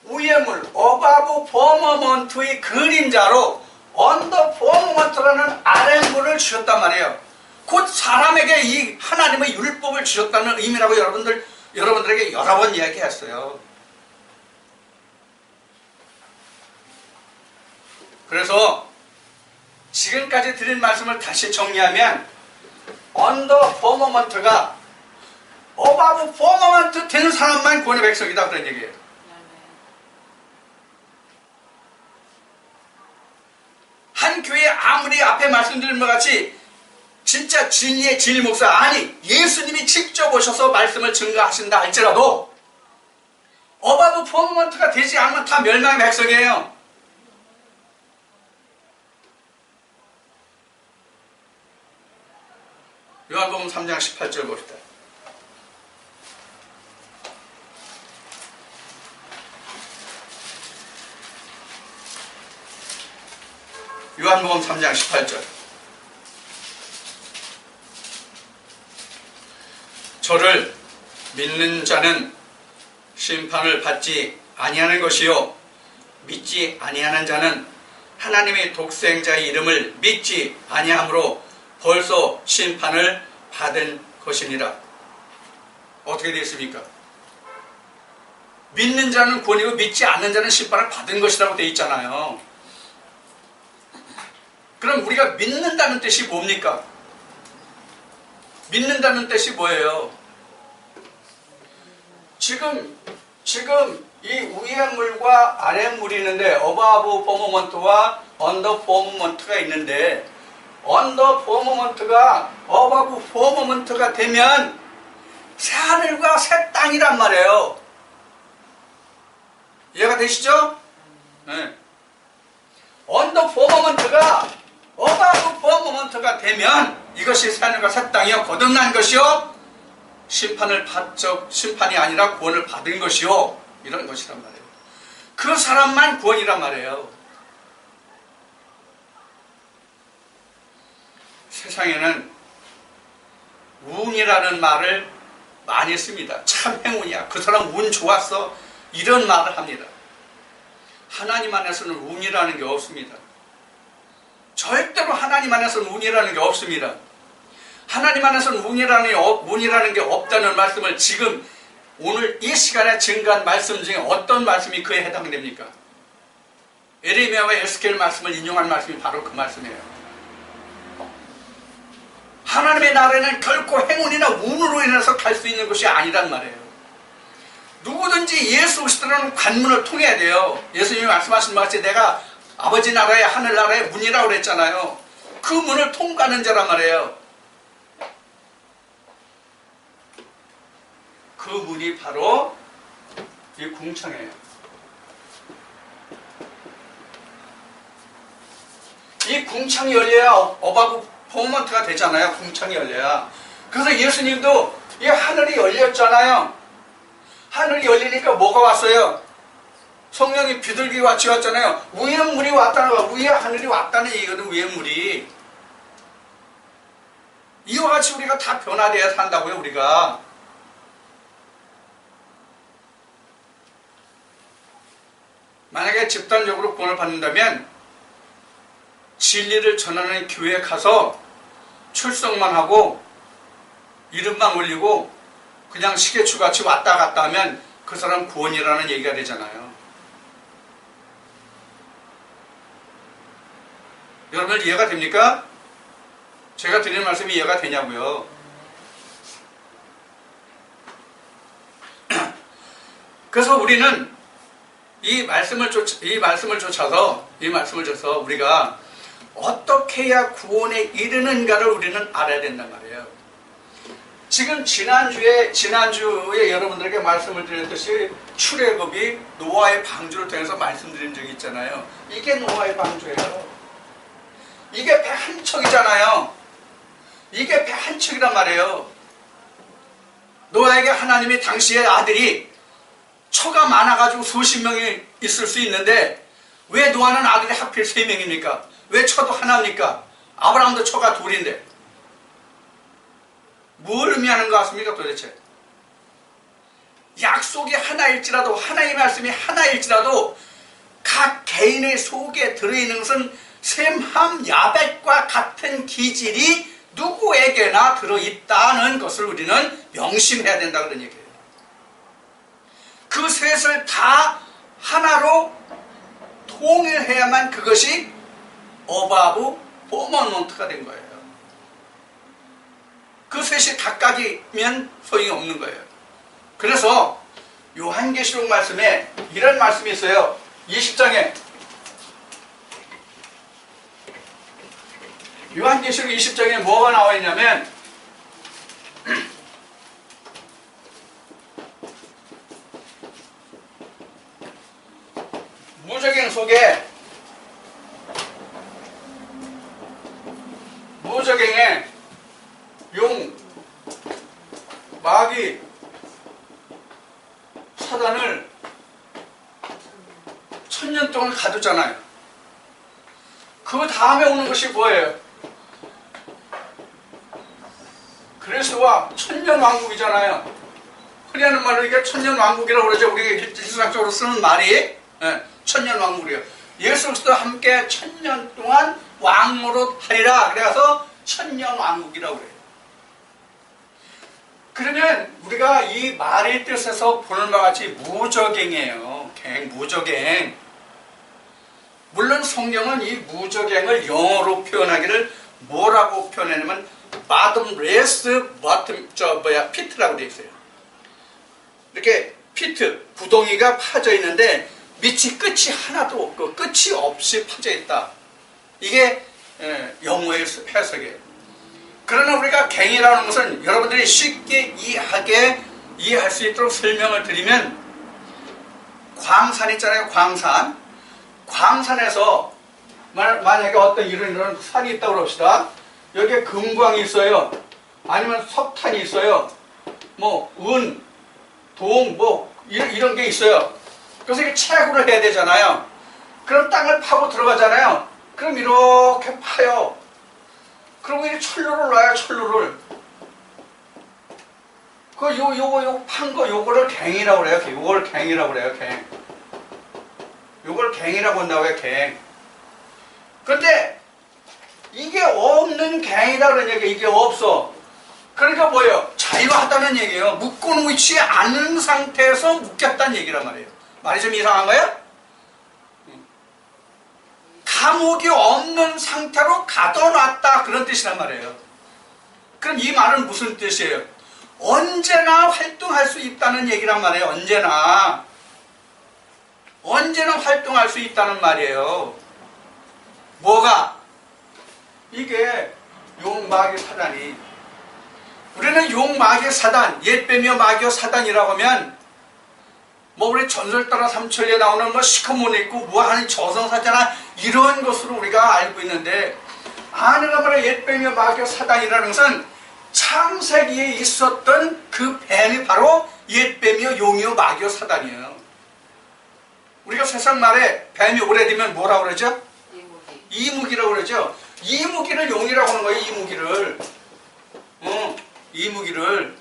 위의 물, 어바브 포머먼트의 그림자로 언더 포머먼트라는 아랫물을 주셨단 말이에요. 곧 사람에게 이 하나님의 율법을 주셨다는 의미라고 여러분들에게 여러 번 이야기했어요. 그래서 지금까지 드린 말씀을 다시 정리하면 언더 포머먼트가 어바브 포머먼트 되는 사람만 구원의 백성이다 그런 얘기예요. 한 교회 아무리 앞에 말씀드린 것 같이 진짜 진리의 진리 목사 아니 예수님이 직접 오셔서 말씀을 증거하신다 할지라도 어바브 포머먼트가 되지 않으면 다 멸망의 백성이에요. 요한복음 3장 18절 봅시다. 요한복음 3장 18절. 저를 믿는 자는 심판을 받지 아니하는 것이요 믿지 아니하는 자는 하나님의 독생자의 이름을 믿지 아니함으로 벌써 심판을 받은 것이니라. 어떻게 되어 있습니까? 믿는 자는 구원이고 믿지 않는 자는 심판을 받은 것이라고 되어 있잖아요. 그럼 우리가 믿는다는 뜻이 뭡니까? 믿는다는 뜻이 뭐예요? 지금 이 위의 물과 아래 물이 있는데 어바브 포머먼트와 언더 포머먼트가 있는데 언더 포머먼트가 어바브 포머먼트가 되면 새 하늘과 새 땅이란 말이에요. 이해가 되시죠? 네. 언더 포머먼트가 어바브 포머먼트가 되면 이것이 새 하늘과 새 땅이요 거듭난 것이요 심판이 아니라 구원을 받은 것이요 이런 것이란 말이에요. 그 사람만 구원이란 말이에요. 세상에는 운이라는 말을 많이 씁니다. 참 행운이야. 그 사람 운 좋았어. 이런 말을 합니다. 하나님 안에서는 운이라는 게 없습니다. 절대로 하나님 안에서는 운이라는 게 없습니다. 하나님 안에서는 운이라는 게 없다는 말씀을 지금 오늘 이 시간에 증거한 말씀 중에 어떤 말씀이 그에 해당됩니까? 에레미야와 에스겔 말씀을 인용한 말씀이 바로 그 말씀이에요. 하나님의 나라에는 결코 행운이나 운으로 인해서 갈 수 있는 것이 아니란 말이에요. 누구든지 예수 그리스도라는 관문을 통해야 돼요. 예수님이 말씀하신 것 같이 내가 아버지 나라의 하늘나라의 문이라고 그랬잖아요. 그 문을 통과하는 자란 말이에요. 그 문이 바로 이 궁창이에요. 이 궁창이 열려야 어바브 포먼트가 되잖아요. 궁창이 열려야. 그래서 예수님도 이 하늘이 열렸잖아요. 하늘이 열리니까 뭐가 왔어요? 성령이 비둘기 같이 왔잖아요. 위에 물이 왔다는 거, 위에 하늘이 왔다는 얘기거든. 위에 물이 이와 같이 우리가 다 변화되어야 산다고요. 우리가 만약에 집단적으로 구원을 받는다면 진리를 전하는 교회에 가서 출석만 하고 이름만 올리고 그냥 시계추같이 왔다 갔다 하면 그 사람 구원이라는 얘기가 되잖아요. 여러분 이해가 됩니까? 제가 드리는 말씀이 이해가 되냐고요. 그래서 우리는 이 말씀을 쫓아서 우리가 어떻게 해야 구원에 이르는가를 우리는 알아야 된단 말이에요. 지금 지난주에 여러분들에게 말씀을 드렸듯이 출애굽이 노아의 방주를 통해서 말씀드린 적이 있잖아요. 이게 노아의 방주예요. 이게 배 한 척이잖아요. 이게 배 한 척이란 말이에요. 노아에게 하나님이 당시에 아들이 처가 많아가지고 수십 명이 있을 수 있는데 왜 노아는 아들이 하필 3명입니까? 왜 처도 하나입니까? 아브라함도 처가 둘인데 뭘 의미하는 것 같습니까 도대체? 약속이 하나일지라도 하나님의 말씀이 하나일지라도 각 개인의 속에 들어있는 것은 셈함 야벳과 같은 기질이 누구에게나 들어있다는 것을 우리는 명심해야 된다 그런 얘기예요. 그 셋을 다 하나로 통일해야만 그것이 어바브 퍼머넌트가 된 거예요. 그 셋이 각각이면 소용이 없는 거예요. 그래서 요한계시록 말씀에 이런 말씀이 있어요. 20장에 요한계시록 20장에 뭐가 나와 있냐면 무적행 속에 무적행에 용, 마귀, 사단을 1000년 동안 가뒀잖아요. 그 다음에 오는 것이 뭐예요? 그리스도와 천년왕국이잖아요. 흔히 하는 말로 이게 천년왕국이라고 그러죠. 우리가 일상적으로 쓰는 말이 천년왕국이에요. 예수 그리스도와 함께 1000년 동안 왕으로 하리라. 그래서 천년왕국이라고 그래요. 그러면 우리가 이 말의 뜻에서 보는 바와 같이 무적행이에요. 무적행. 물론 성경은 이 무적행을 영어로 표현하기를 뭐라고 표현하냐면 bottomless, pit라고 되어 있어요. 이렇게 피트, 구덩이가 파져 있는데 밑이 끝이 하나도 없고 끝이 없이 파져 있다. 이게 영어의 해석이에요. 그러나 우리가 갱이라는 것은 여러분들이 쉽게 이해할 수 있도록 설명을 드리면 광산 있잖아요. 광산에서 만약에 어떤 이런 산이 있다고 그럽시다. 여기에 금광이 있어요. 아니면 석탄이 있어요. 뭐 은, 동, 뭐 이런 게 있어요. 그래서 이게 채굴을 해야 되잖아요. 그럼 땅을 파고 들어가잖아요. 그럼 이렇게 파요. 그리고 이 철로를 놔요. 철로를. 요거 판 거 요거를 갱이라고 그래요. 요걸 갱이라고 그래요. 갱. 요걸 갱이라고 한다고요. 갱. 그런데 이게 없는 갱이라고 그러는 얘기예요. 이게 없어. 그러니까 뭐예요? 자유하다는 얘기예요. 묶어놓지 않은 상태에서 묶였다는 얘기란 말이에요. 말이 좀 이상한가요? 감옥이 없는 상태로 가둬놨다 그런 뜻이란 말이에요. 그럼 이 말은 무슨 뜻이에요? 언제나 활동할 수 있다는 얘기란 말이에요. 언제나 활동할 수 있다는 말이에요. 뭐가? 이게 용, 마귀, 사단이. 우리는 용, 마귀, 사단, 옛뱀이여 마귀여 사단이라고 하면 뭐 우리 전설 따라 삼천리에 나오는 뭐 시커먼 있고 무한한 저승사자나 이런 것으로 우리가 알고 있는데 아내가 말해 옛뱀이여 마귀여 사단이라는 것은 창세기에 있었던 그 뱀이 바로 옛뱀이여 용이여 마귀여 사단이에요. 우리가 세상 말에 뱀이 오래되면 뭐라고 그러죠? 이무기라고 그러죠. 이무기를 용이라고 하는 거예요. 이무기를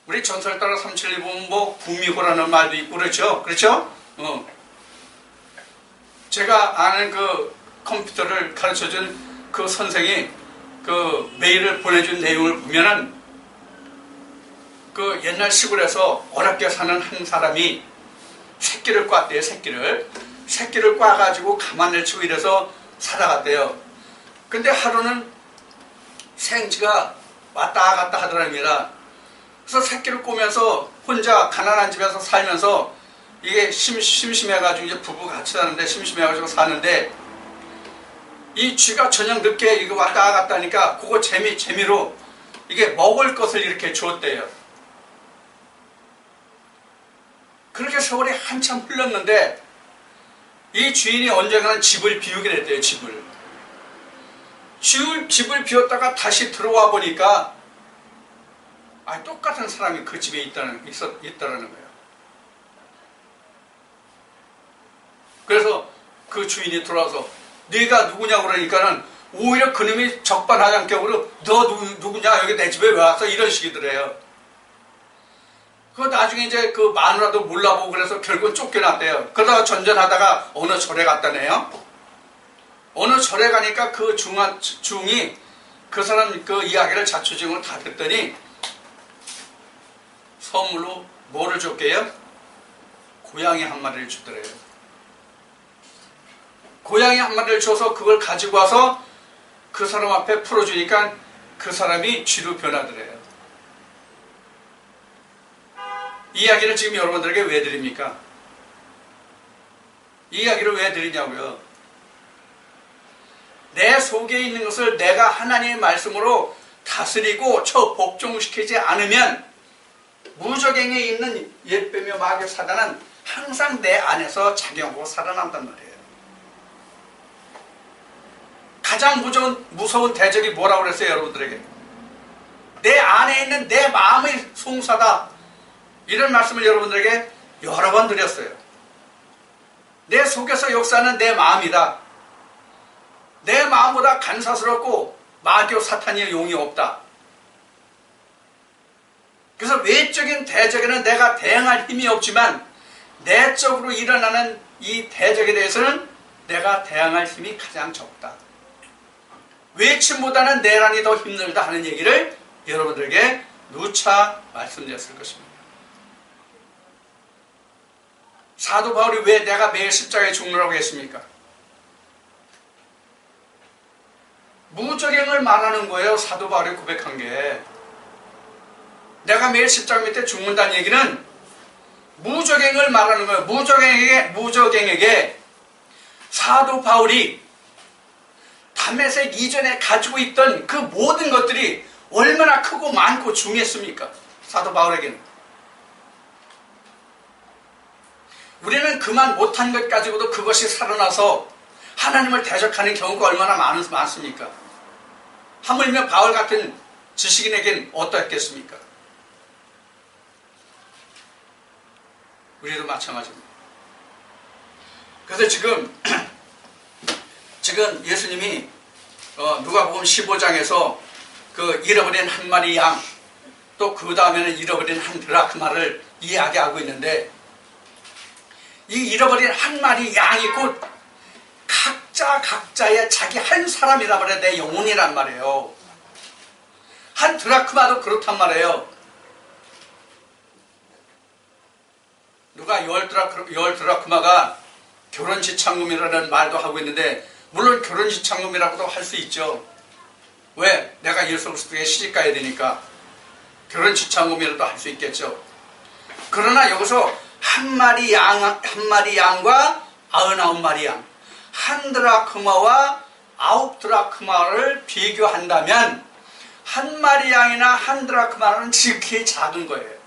우리 전설 따라 삼천리 보면 뭐 구미호라는 말도 있고 그렇죠? 제가 아는 그 컴퓨터를 가르쳐준 그 선생이 그 메일을 보내준 내용을 보면은 그 옛날 시골에서 어렵게 사는 한 사람이 새끼를 꽈대요. 새끼를 꽈가지고 가만을 치고 이래서 살아갔대요. 근데 하루는 생쥐가 왔다 갔다 하더랍니다. 그래서 새끼를 꼬면서 혼자 가난한 집에서 살면서 이게 심심해가지고 이제 부부 같이 사는데 심심해가지고 사는데 이 쥐가 저녁 늦게 이거 왔다 갔다 하니까 그거 재미로 이게 먹을 것을 이렇게 줬대요. 그렇게 세월이 한참 흘렀는데 이 주인이 언젠가는 집을 비우게 됐대요. 집을 비웠다가 다시 들어와 보니까 똑같은 사람이 그 집에 있다는 거예요. 그래서 그 주인이 돌아와서 네가 누구냐고 그러니까는 오히려 그놈이 적반하장격으로 너 누구냐 여기 내 집에 왜 왔어 이런 식이더래요. 그 나중에 이제 그 마누라도 몰라보고 그래서 결국은 쫓겨났대요. 그러다가 전전하다가 어느 절에 갔다네요. 어느 절에 가니까 그 중이 그 사람 그 이야기를 자초지종으로 다 듣더니 선물로 뭐를 줬게요? 고양이 한 마리를 주더래요. 고양이 한 마리를 줘서 그걸 가지고 와서 그 사람 앞에 풀어주니까 그 사람이 쥐로 변하더래요. 이 이야기를 지금 여러분들에게 왜 드립니까? 이 이야기를 왜 드리냐고요? 내 속에 있는 것을 내가 하나님의 말씀으로 다스리고 복종시키지 않으면 무적행에 있는 옛뱀며 마귀 사단은 항상 내 안에서 작용하고 살아난단 말이에요. 가장 무서운 대적이 뭐라고 그랬어요, 여러분들에게? 내 안에 있는 내 마음의 송사다. 이런 말씀을 여러분들에게 여러 번 드렸어요. 내 속에서 역사하는 내 마음이다. 내 마음보다 간사스럽고 마귀와 사탄의 용이 없다. 그래서 외적인 대적에는 내가 대응할 힘이 없지만 내적으로 일어나는 이 대적에 대해서는 내가 대응할 힘이 가장 적다. 외침보다는 내란이 더 힘들다 하는 얘기를 여러분들에게 누차 말씀드렸을 것입니다. 사도 바울이 왜 내가 매일 십자가에 죽느라고 했습니까? 무적행을 말하는 거예요. 사도 바울이 고백한 게. 내가 매일 십자가 밑에 죽는다는 얘기는 무적행을 말하는 거예요. 무적행에게 사도 바울이 담에색 이전에 가지고 있던 그 모든 것들이 얼마나 크고 많고 중요했습니까? 사도 바울에게는. 우리는 그만 못한 것 가지고도 그것이 살아나서 하나님을 대적하는 경우가 얼마나 많습니까? 하물며 바울 같은 지식인에겐 어떻겠습니까? 우리도 마찬가지입니다. 그래서 지금 예수님이 누가복음 15장에서 그 잃어버린 한 마리 양, 또 그 다음에는 잃어버린 한 드라크마를 이야기하고 있는데, 이 잃어버린 한 마리 양이 곧 각자의 자기 한 사람이라 말해야 내 영혼이란 말이에요. 한 드라크마도 그렇단 말이에요. 누가 열 드라크마가 결혼지참금이라는 말도 하고 있는데, 물론 결혼지참금이라고도 할 수 있죠. 왜? 내가 예수 그리스도에 시집가야 되니까 결혼지참금이라도 할 수 있겠죠. 그러나 여기서 한 마리 양과 99마리 양, 한 드라크마와 9드라크마를 비교한다면 한 마리 양이나 한 드라크마는 지극히 작은 거예요.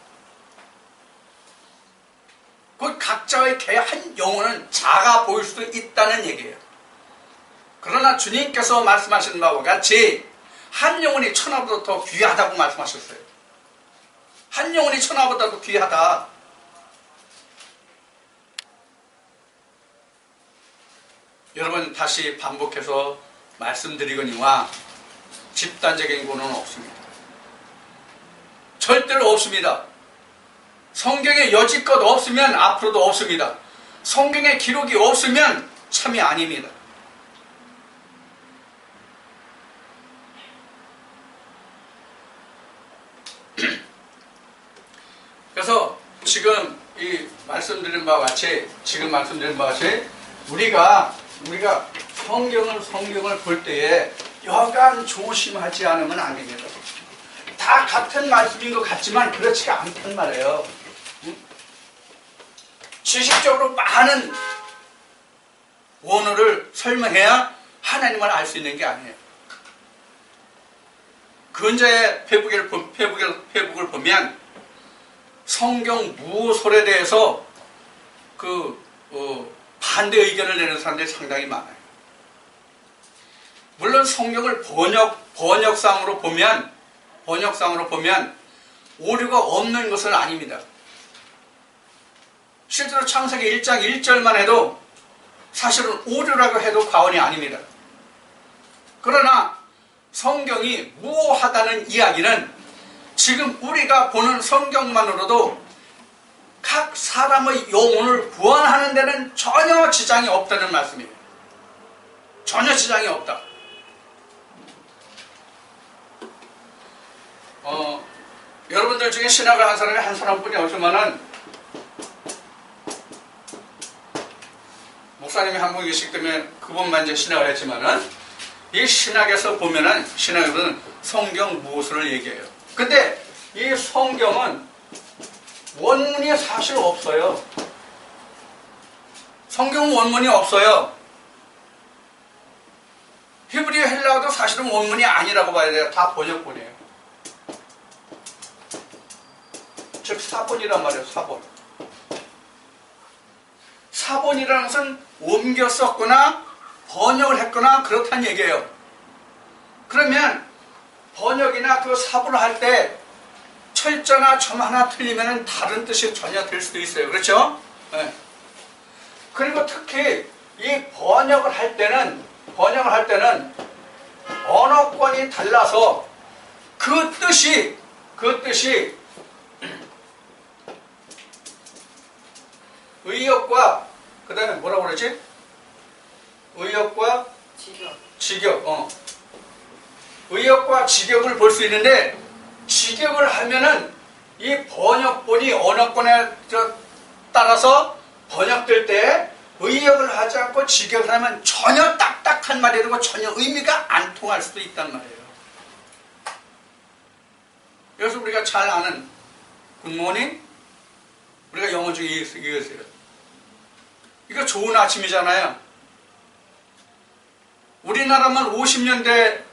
그 각자의 개 한 영혼은 작아 보일 수도 있다는 얘기예요. 그러나 주님께서 말씀하신 바와 같이 한 영혼이 천하보다 더 귀하다고 말씀하셨어요. 한 영혼이 천하보다 더 귀하다. 여러분, 다시 반복해서 말씀드리거니와 집단적인 구는 없습니다. 절대로 없습니다. 성경에 여지껏 없으면 앞으로도 없습니다. 성경에 기록이 없으면 참이 아닙니다. 말씀드린 바와 같이, 지금 말씀드린 바와 같이, 우리가 성경을 볼 때에 여간 조심하지 않으면 안 됩니다. 다 같은 말씀인 것 같지만 그렇지가 않단 말이에요. 지식적으로 많은 원어를 설명해야 하나님을 알 수 있는 게 아니에요. 근자의 회복을 보면 성경 무소설에 대해서 반대 의견을 내는 사람들이 상당히 많아요. 물론 성경을 번역상으로 보면 오류가 없는 것은 아닙니다. 실제로 창세기 1장 1절만 해도 사실은 오류라고 해도 과언이 아닙니다. 그러나 성경이 무오하다는 이야기는 지금 우리가 보는 성경만으로도 각 사람의 영혼을 구원하는 데는 전혀 지장이 없다는 말씀이에요. 전혀 지장이 없다. 여러분들 중에 신학을 한 사람이 한 사람뿐이 없지만은 목사님이 한 분 계시기 때문에 그분만 이제 신학을 했지만은 이 신학에서 보면은 신학에서는 성경 무엇을 얘기해요. 근데 이 성경은 원문이 사실 없어요. 성경은 원문이 없어요. 히브리어 헬라어도 사실은 원문이 아니라고 봐야 돼요. 다 번역본이에요. 즉 사본이란 말이에요. 사본이라는 것은 옮겨 썼거나 번역을 했거나 그렇다는 얘기예요. 그러면 번역이나 그 사본을 할 때 철자나 점 하나 틀리면 다른 뜻이 전혀 될 수도 있어요. 그렇죠? 네. 그리고 특히 이 번역을 할 때는 언어권이 달라서 그 뜻이 의역과 그 다음에 뭐라고 그러지? 의역과 직역. 의역과 직역을 볼 수 있는데 직역을 하면은 이 번역본이 언어권에 따라서 번역될 때 의역을 하지 않고 직역을 하면 전혀 딱딱한 말이 되고 전혀 의미가 안 통할 수도 있단 말이에요. 그래서 우리가 잘 아는 굿모닝, 우리가 영어 중에 이거였어요. 이거 좋은 아침이잖아요. 우리나라만 50년대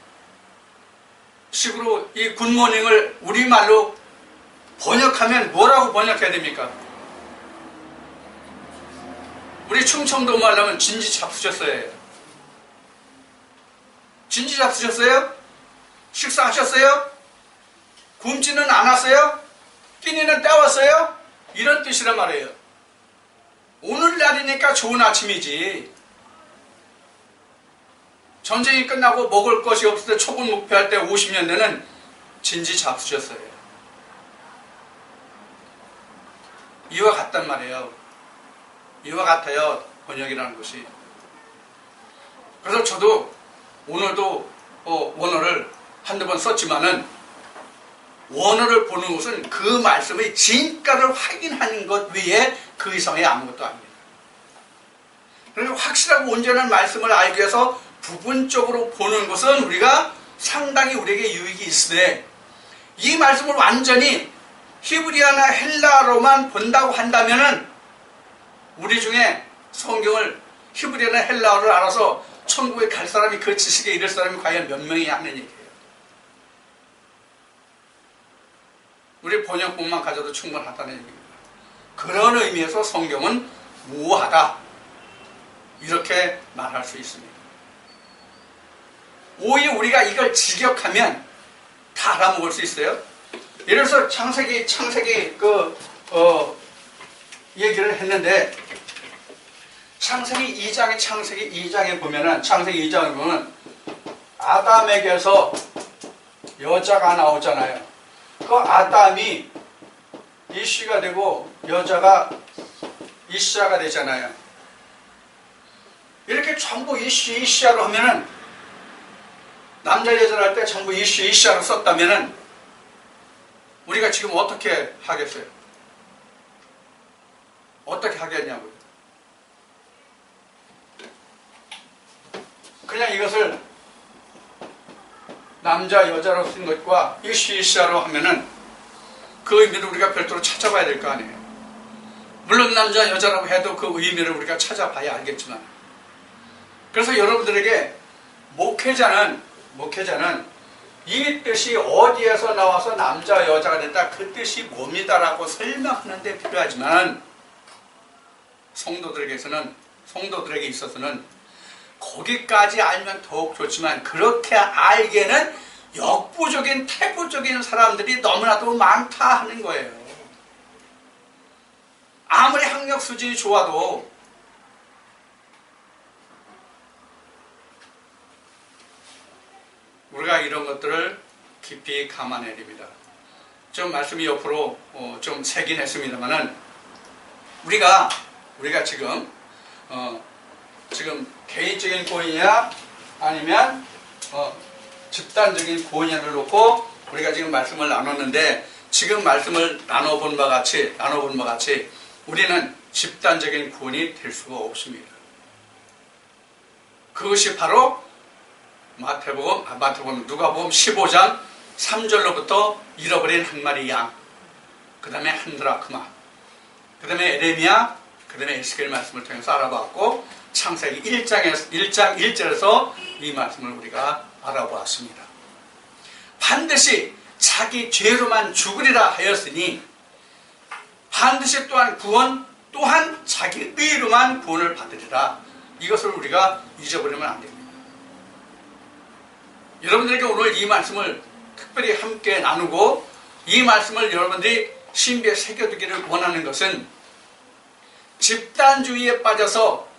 식으로 이 굿모닝을 우리말로 번역하면 뭐라고 번역해야 됩니까? 우리 충청도 말하면 진지 잡수셨어요 해요. 진지 잡수셨어요? 식사하셨어요? 굶지는 않았어요? 끼니는 때웠어요? 이런 뜻이란 말이에요. 오늘날이니까 좋은 아침이지. 전쟁이 끝나고 먹을 것이 없을 때 초분 목표할 때 50년대는 진지 잡수셨어요. 이와 같단 말이에요. 이와 같아요. 번역이라는 것이. 그래서 저도 오늘도 원어를 한두 번 썼지만은 원어를 보는 것은 그 말씀의 진가를 확인하는 것 외에 그 이상의 아무것도 아닙니다. 그러니까 확실하고 온전한 말씀을 알기 위해서 부분적으로 보는 것은 우리가 상당히 우리에게 유익이 있으되 이 말씀을 완전히 히브리어나 헬라어로만 본다고 한다면은 우리 중에 성경을 히브리어나 헬라어를 알아서 천국에 갈 사람이 그 지식에 이를 사람이 과연 몇 명이 하는 얘기예요. 우리 번역본만 가져도 충분하다는 얘기입니다. 그런 의미에서 성경은 무오하다 이렇게 말할 수 있습니다. 오히려 우리가 이걸 직역하면 다 알아먹을 수 있어요. 예를 들어서 창세기 얘기를 했는데 창세기 2장에 보면은 창세기 2장에 보면 아담에게서 여자가 나오잖아요. 그 아담이 이씨가 되고 여자가 이씨아가 되잖아요. 이렇게 전부 이씨아로 하면은 남자 여자를 할 때 전부 이씨아로 썼다면은 우리가 지금 어떻게 하겠어요? 어떻게 하겠냐고요. 그냥 이것을 남자 여자로 쓴 것과 이 시시아로 하면은 그 의미를 우리가 별도로 찾아봐야 될 거 아니에요. 물론 남자 여자라고 해도 그 의미를 우리가 찾아봐야 알겠지만, 그래서 여러분들에게 목회자는 이 뜻이 어디에서 나와서 남자 여자가 됐다, 그 뜻이 뭡니다라고 설명하는 데 필요하지만, 성도들에게 있어서는 거기까지 알면 더욱 좋지만, 그렇게 알기에는 역부족인 태부적인 사람들이 너무나도 많다 하는 거예요. 아무리 학력 수준이 좋아도 우리가 이런 것들을 깊이 감안해야 됩니다. 좀 말씀이 옆으로 좀 새긴 했습니다만은, 우리가 지금 개인적인 고인이냐 아니면 집단적인 고인을 놓고 우리가 지금 말씀을 나눴는데, 지금 말씀을 나눠본 바 같이 우리는 집단적인 구원이 될 수가 없습니다. 그것이 바로 누가복음 15장 3절로부터 잃어버린 한 마리 양, 그 다음에 한 드라크마, 그 다음에 에레미야, 그 다음에 에스겔 말씀을 통해서 알아봤고, 창세기 1장 1절에서 이 말씀을 우리가 알아보았습니다. 반드시 자기 죄로만 죽으리라 하였으니 반드시 또한 자기 의로만 구원을 받으리라. 이것을 우리가 잊어버리면 안 됩니다. 여러분들에게 오늘 이 말씀을 특별히 함께 나누고 이 말씀을 여러분들이 신비에 새겨두기를 원하는 것은, 집단주의에 빠져서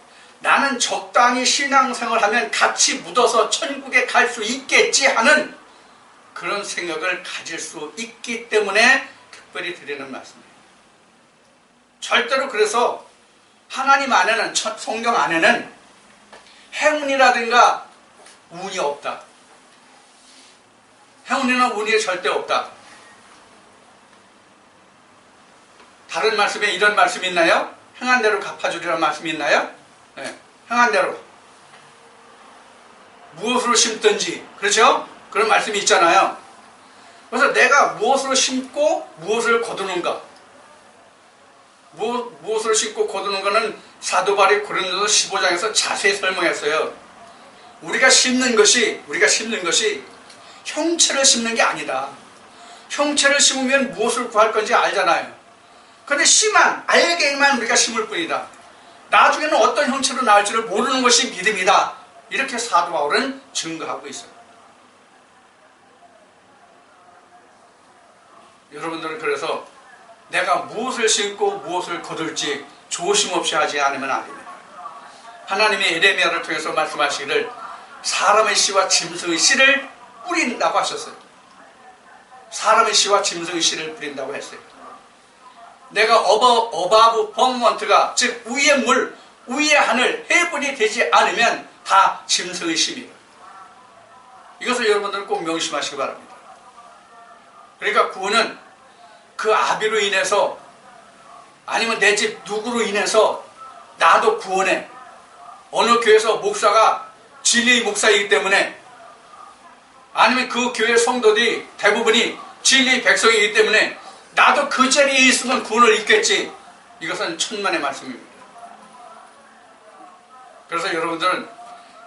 나는 적당히 신앙생활하면 같이 묻어서 천국에 갈 수 있겠지 하는 그런 생각을 가질 수 있기 때문에 특별히 드리는 말씀이에요. 절대로 그래서 하나님 안에는, 성경 안에는 행운이라든가 운이 없다. 행운이나 운이 절대 없다. 다른 말씀에 이런 말씀이 있나요? 행한 대로 갚아주리라는 말씀이 있나요? 네, 행한 대로 무엇으로 심든지, 그렇죠? 그런 말씀이 있잖아요. 그래서 내가 무엇으로 심고 무엇을 거두는가, 무엇을 심고 거두는가는 사도 바울이 고린도서 15장에서 자세히 설명했어요. 우리가 심는 것이 형체를 심는 게 아니다. 형체를 심으면 무엇을 구할 건지 알잖아요. 그런데 알게만 우리가 심을 뿐이다. 나중에는 어떤 형체로 나올지를 모르는 것이 믿음이다. 이렇게 사도 바울은 증거하고 있어요. 여러분들은 그래서 내가 무엇을 심고 무엇을 거둘지 조심 없이 하지 않으면 안 됩니다. 하나님이 에레미야를 통해서 말씀하시기를 사람의 씨와 짐승의 씨를 뿌린다고 하셨어요. 사람의 씨와 짐승의 씨를 뿌린다고 했어요. 내가 어바브 펌먼트가, 즉 위의 물, 위의 하늘, 해분이 되지 않으면 다 짐승의 씨입니다. 이것을 여러분들 꼭 명심하시기 바랍니다. 그러니까 구원은 그 아비로 인해서, 아니면 내 집 누구로 인해서 나도 구원해. 어느 교회에서 목사가 진리의 목사이기 때문에, 아니면 그 교회 성도들이 대부분이 진리의 백성이기 때문에 나도 그 자리에 있으면 구원을 얻겠지. 이것은 천만의 말씀입니다. 그래서 여러분들은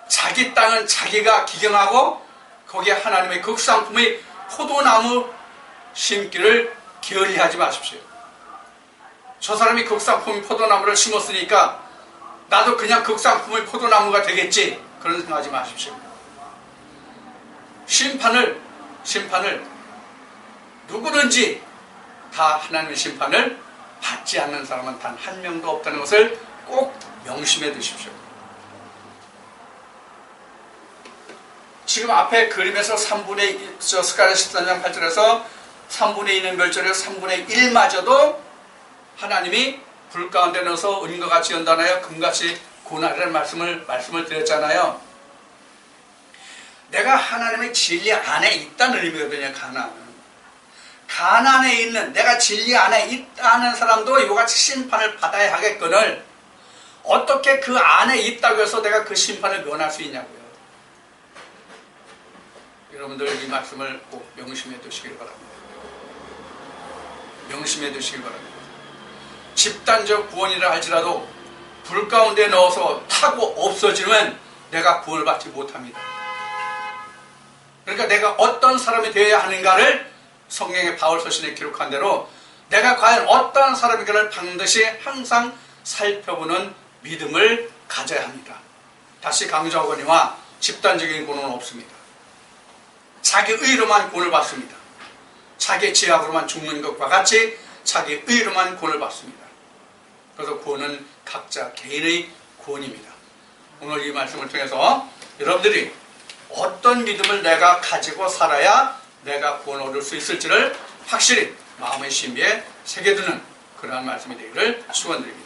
자기 땅은 자기가 기경하고 거기에 하나님의 극상품의 포도나무 심기를 게을리하지 마십시오. 저 사람이 극상품의 포도나무를 심었으니까 나도 그냥 극상품의 포도나무가 되겠지, 그런 생각하지 마십시오. 심판을 누구든지 다 하나님의 심판을 받지 않는 사람은 단 한 명도 없다는 것을 꼭 명심해 두십시오. 지금 앞에 그림에서 3분의 1, 스가랴 13장 8절에서 3분의 2는 멸절해서 3분의 1마저도 하나님이 불 가운데 넣어서 은과 같이 연단하여 금같이 고나리라는 말씀을 드렸잖아요. 내가 하나님의 진리 안에 있다는 의미거든요. 가나안은. 가난에 있는, 내가 진리 안에 있다는 사람도 이와같이 심판을 받아야 하겠거늘 어떻게 그 안에 있다고 해서 내가 그 심판을 면할 수 있냐고요. 여러분들 이 말씀을 꼭 명심해 두시길 바랍니다. 명심해 두시길 바랍니다. 집단적 구원이라 할지라도 불 가운데 넣어서 타고 없어지면 내가 구원을 받지 못합니다. 그러니까 내가 어떤 사람이 되어야 하는가를 성경의 바울 서신에 기록한 대로 내가 과연 어떤 사람인가를 반드시 항상 살펴보는 믿음을 가져야 합니다. 다시 강조하거니와 집단적인 구원은 없습니다. 자기 의로만 구원을 받습니다. 자기 지약으로만 죽는 것과 같이 자기 의로만 구원을 받습니다. 그래서 구원은 각자 개인의 구원입니다. 오늘 이 말씀을 통해서 여러분들이 어떤 믿음을 내가 가지고 살아야 내가 구원을 얻을 수 있을지를 확실히 마음의 신비에 새겨두는 그러한 말씀이 되기를 축원드립니다.